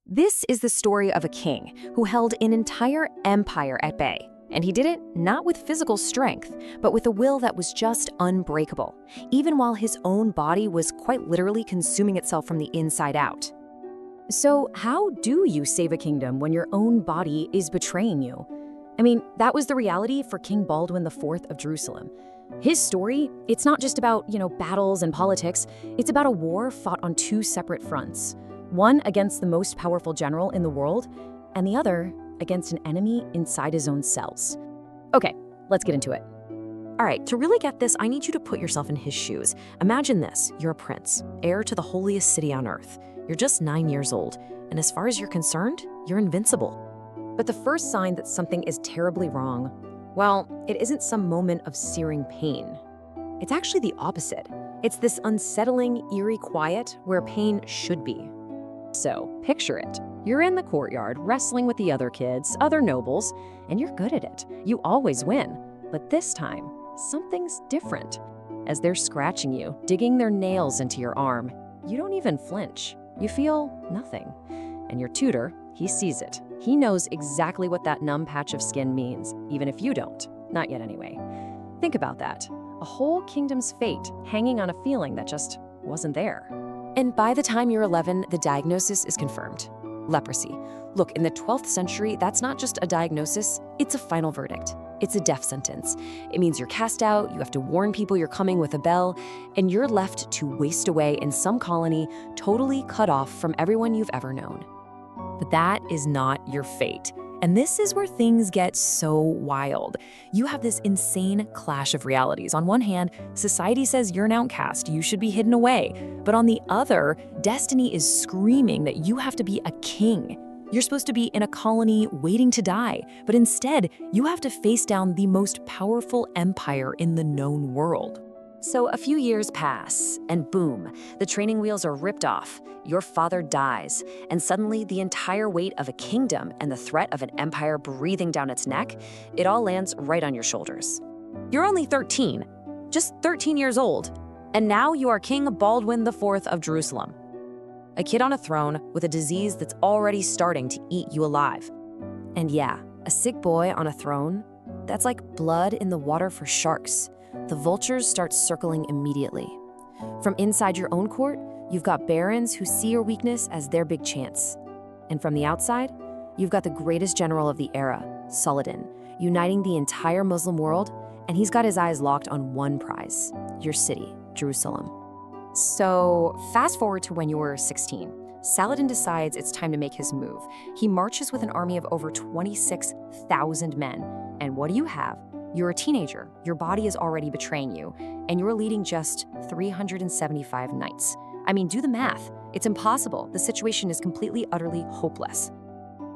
This is the story of a king who held an entire empire at bay. And he did it not with physical strength, but with a will that was just unbreakable, even while his own body was quite literally consuming itself from the inside out. So how do you save a kingdom when your own body is betraying you? I mean, that was the reality for King Baldwin IV of Jerusalem. His story, it's not just about, battles and politics. It's about a war fought on two separate fronts. One against the most powerful general in the world, and the other against an enemy inside his own cells. Okay, let's get into it. All right, to really get this, I need you to put yourself in his shoes. Imagine this, you're a prince, heir to the holiest city on earth. You're just 9 years old, and as far as you're concerned, you're invincible. But the first sign that something is terribly wrong, well, it isn't some moment of searing pain. It's actually the opposite. It's this unsettling, eerie quiet where pain should be. So, picture it. You're in the courtyard, wrestling with the other kids, other nobles, and you're good at it. You always win. But this time, something's different. As they're scratching you, digging their nails into your arm, you don't even flinch. You feel nothing. And your tutor, he sees it. He knows exactly what that numb patch of skin means, even if you don't. Not yet anyway. Think about that. A whole kingdom's fate hanging on a feeling that just wasn't there. And by the time you're 11, the diagnosis is confirmed. Leprosy. Look, in the 12th century, that's not just a diagnosis, it's a final verdict. It's a death sentence. It means you're cast out, you have to warn people you're coming with a bell, and you're left to waste away in some colony, totally cut off from everyone you've ever known. But that is not your fate. And this is where things get so wild. You have this insane clash of realities. On one hand, society says you're an outcast, you should be hidden away. But on the other, destiny is screaming that you have to be a king. You're supposed to be in a colony waiting to die, but instead, you have to face down the most powerful empire in the known world. So a few years pass, and boom, the training wheels are ripped off. Your father dies, and suddenly the entire weight of a kingdom and the threat of an empire breathing down its neck, it all lands right on your shoulders. You're only 13, just 13 years old, and now you are King Baldwin IV of Jerusalem. A kid on a throne with a disease that's already starting to eat you alive. And yeah, a sick boy on a throne, that's like blood in the water for sharks. The vultures start circling immediately. From inside your own court, you've got barons who see your weakness as their big chance. And from the outside, you've got the greatest general of the era, Saladin, uniting the entire Muslim world, and he's got his eyes locked on one prize, your city, Jerusalem. So fast forward to when you were 16. Saladin decides it's time to make his move. He marches with an army of over 26,000 men. And what do you have? You're a teenager, your body is already betraying you, and you're leading just 375 knights. I mean, do the math. It's impossible. The situation is completely, utterly hopeless.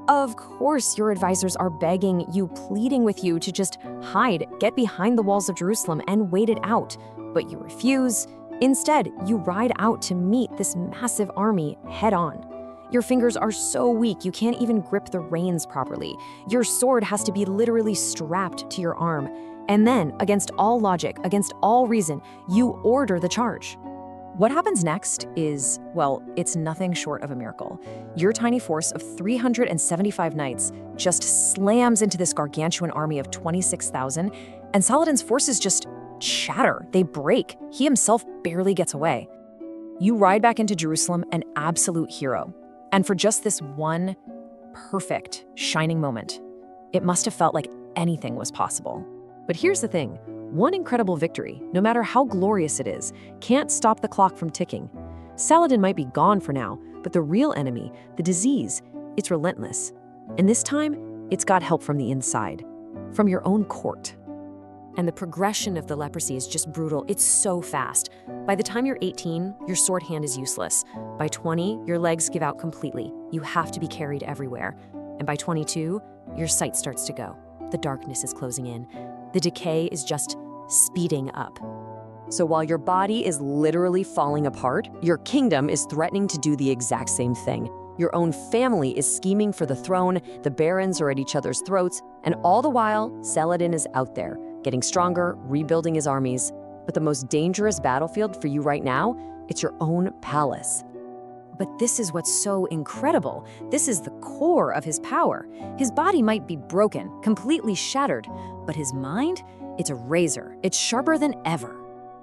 Of course, your advisors are begging you, pleading with you to just hide, get behind the walls of Jerusalem and wait it out. But you refuse. Instead, you ride out to meet this massive army head on. Your fingers are so weak, you can't even grip the reins properly. Your sword has to be literally strapped to your arm. And then, against all logic, against all reason, you order the charge. What happens next is, well, it's nothing short of a miracle. Your tiny force of 375 knights just slams into this gargantuan army of 26,000, and Saladin's forces just shatter, they break. He himself barely gets away. You ride back into Jerusalem an absolute hero. And for just this one perfect, shining moment, it must have felt like anything was possible. But here's the thing, one incredible victory, no matter how glorious it is, can't stop the clock from ticking. Saladin might be gone for now, but the real enemy, the disease, it's relentless. And this time, it's got help from the inside, from your own court. And the progression of the leprosy is just brutal. It's so fast. By the time you're 18, your sword hand is useless. By 20, your legs give out completely. You have to be carried everywhere. And by 22, your sight starts to go. The darkness is closing in. The decay is just speeding up. So while your body is literally falling apart, your kingdom is threatening to do the exact same thing. Your own family is scheming for the throne, the barons are at each other's throats, and all the while, Saladin is out there, getting stronger, rebuilding his armies. But the most dangerous battlefield for you right now, it's your own palace. But this is what's so incredible. This is the core of his power. His body might be broken, completely shattered, but his mind, it's a razor. It's sharper than ever.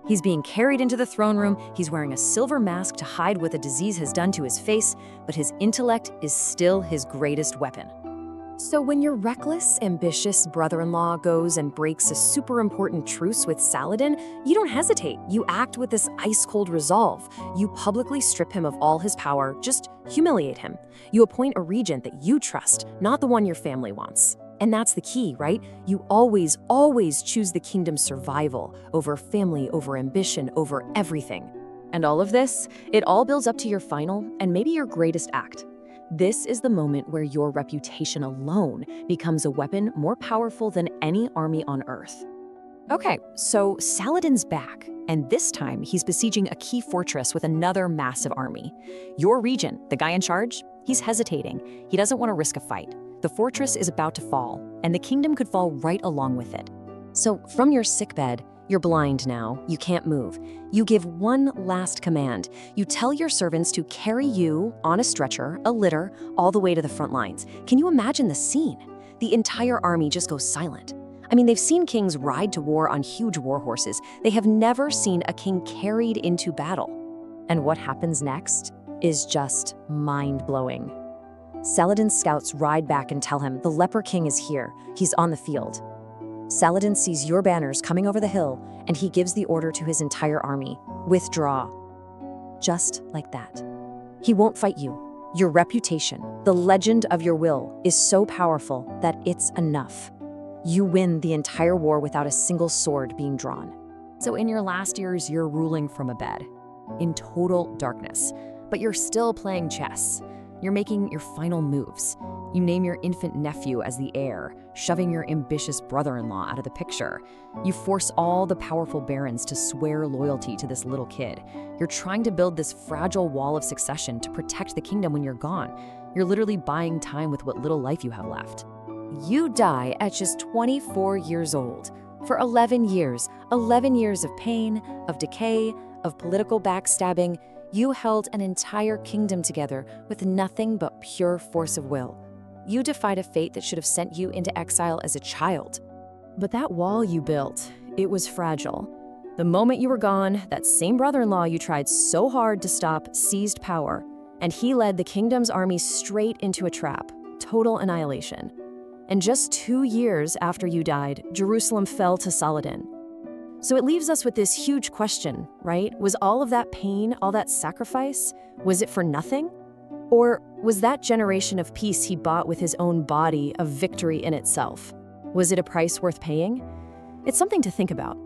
He's being carried into the throne room. He's wearing a silver mask to hide what the disease has done to his face, but his intellect is still his greatest weapon. So when your reckless, ambitious brother-in-law goes and breaks a super important truce with Saladin, you don't hesitate. You act with this ice-cold resolve. You publicly strip him of all his power, just humiliate him. You appoint a regent that you trust, not the one your family wants. And that's the key, right? You always, always choose the kingdom's survival over family, over ambition, over everything. And all of this, it all builds up to your final and maybe your greatest act. This is the moment where your reputation alone becomes a weapon more powerful than any army on Earth. Okay, so Saladin's back, and this time he's besieging a key fortress with another massive army. Your regent, the guy in charge, he's hesitating. He doesn't want to risk a fight. The fortress is about to fall, and the kingdom could fall right along with it. So from your sickbed, you're blind now, you can't move. You give one last command. You tell your servants to carry you on a stretcher, a litter, all the way to the front lines. Can you imagine the scene? The entire army just goes silent. I mean, they've seen kings ride to war on huge war horses. They have never seen a king carried into battle. And what happens next is just mind-blowing. Saladin's scouts ride back and tell him the leper king is here. He's on the field. Saladin sees your banners coming over the hill, and he gives the order to his entire army, withdraw. Just like that. He won't fight you. Your reputation, the legend of your will, is so powerful that it's enough. You win the entire war without a single sword being drawn. So in your last years, you're ruling from a bed, in total darkness, but you're still playing chess. You're making your final moves. You name your infant nephew as the heir, shoving your ambitious brother-in-law out of the picture. You force all the powerful barons to swear loyalty to this little kid. You're trying to build this fragile wall of succession to protect the kingdom when you're gone. You're literally buying time with what little life you have left. You die at just 24 years old. For 11 years of pain, of decay, of political backstabbing, you held an entire kingdom together with nothing but pure force of will. You defied a fate that should have sent you into exile as a child. But that wall you built, it was fragile. The moment you were gone, that same brother-in-law you tried so hard to stop seized power, and he led the kingdom's army straight into a trap, total annihilation. And just 2 years after you died, Jerusalem fell to Saladin. So it leaves us with this huge question, right? Was all of that pain, all that sacrifice, was it for nothing? Or was that generation of peace he bought with his own body a victory in itself? Was it a price worth paying? It's something to think about.